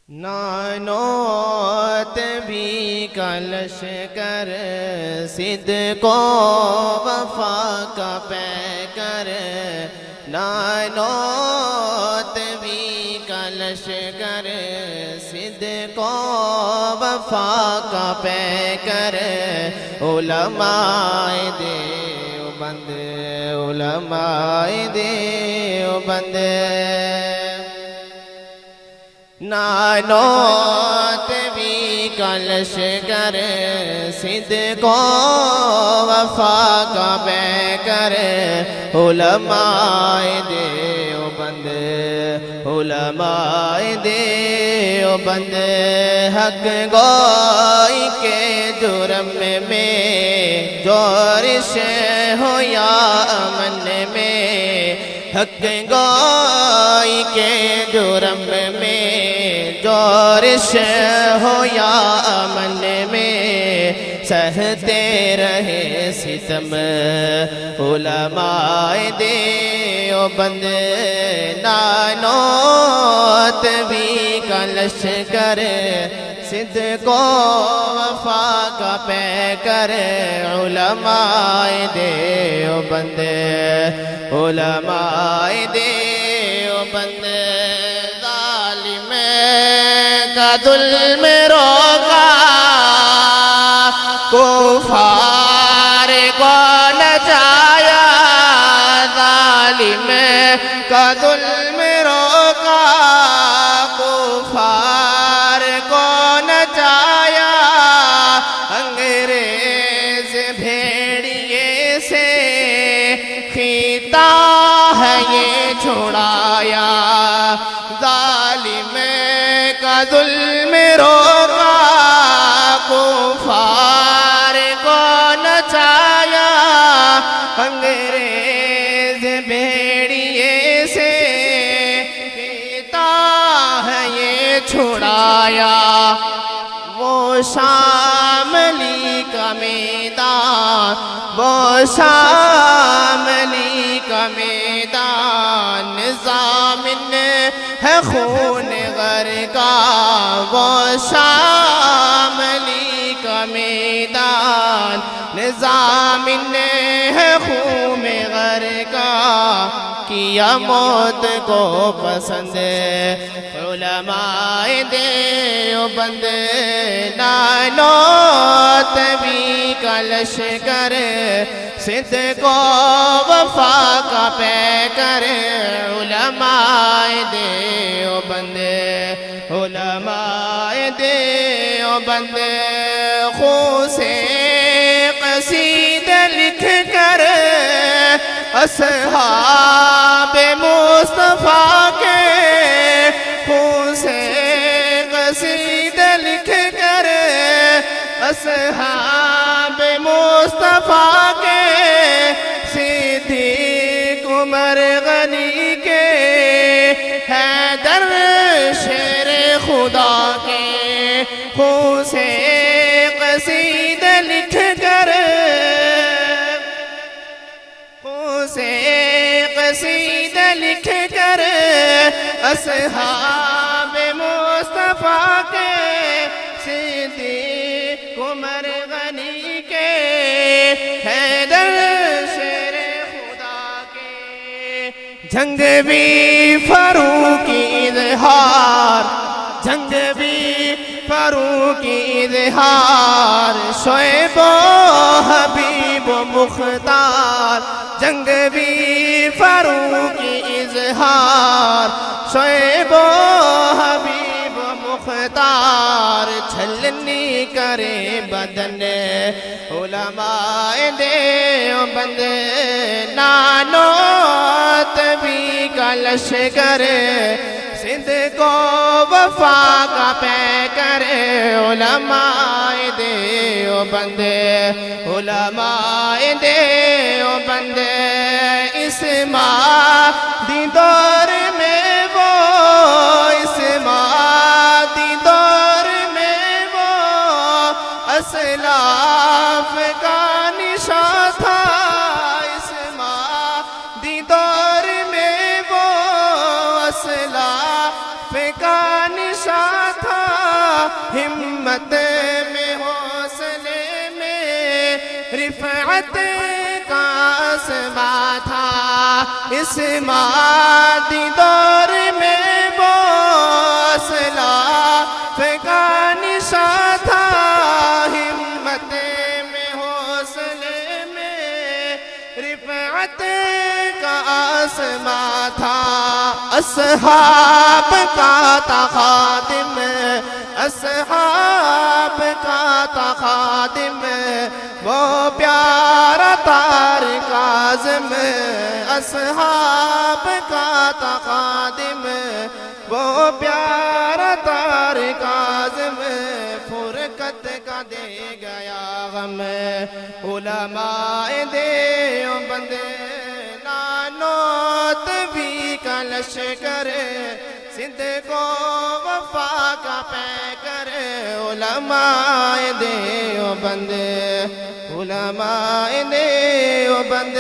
نانوت بھی کا لشکر صدق و وفا کا پیکر نانوت بھی کا لشکر صدق و وفا کا پیکر علماء دیوبند علماء دیوبند نانوت بھی کا لشکر صدق و وفا کا پیکر علماء دیوبند علماء دیوبند حق گوئی کے جرم میں جورش ہو یا امن میں حق گوئی کے جرم میں جورش ہو یا امن میں سہتے رہے ستم علماء دیوبند نانوت بھی کا لشکر صدق و وفا کا پیکر علماء دیوبند علماء دیوبند ظالم کا ظلم روکا کفار کو نچایا ظالم کا ظلم روکا کفار کو نچایا انگریز بھیڑیے سے خیتا ہے یہ چھڑایا ظالم کا ظلم روکا کفار کو نچایا انگریز بھیڑیے سے خیتا ہے یہ چھڑایا وہ شاملی کا میدان وہ شاملی کا میدان نظامن ہے خون غرقہ وہ شاملی کا میدان نظامن ہے خون غرقہ کیا موت کو پسند علماء دیوبند نانوت بھی کا لشکر صدق و وفا کا پیکر علماء دیوبند علماء دیوبند خون سے قصیدہ لکھ کر اصحاب مصطفیٰ کے خون سے قصیدہ لکھ کر اصحاب مصطفیٰ کے صدیق عمر غنی کے حیدر شیر خدا کے خون سے قصیدہ لکھ کر سے قصیدہ لکھ کر اصحاب مصطفیٰ کے صدیق عمر غنی کے حیدر شیر خدا کے جنگ بھی فاروقی اظہار جنگ بھی فاروقی اظہار شعیب و حبیب و مختار جنگ بھی فاروقی اظہار شعیب و حبیب و مختار چھلنی کرے بدن علماء دیوبند نانوت بھی کا لشکر صدق و وفا کا پیکر علماء دیوبند علماء دیوبند اس مادی دور میں وہ اس مادی دور میں وہ اسلاف کا نشان تھا اس مادی دور میں وہ اسلاف کا نشان تھا ہمت میں حوصلے میں رفعت کا اسما تھا، اس مادی دور میں وہ اسلاف کا نشاں تھا، ہمت میں حوصلے میں رفعت کا اسما تھا، اصحاب کا تھا خادم، اصحاب کا تھا خادم، وہ پیارا طارق اعظم، اصحاب کا تھا خادم، وہ پیارا طارق اعظم، فرقت کا دے گیا غم، علماء دیوبند نانوت بھی کا لشکر، سندھ کو وفا کا پیکر، علماء دیوبند، علماء دیوبند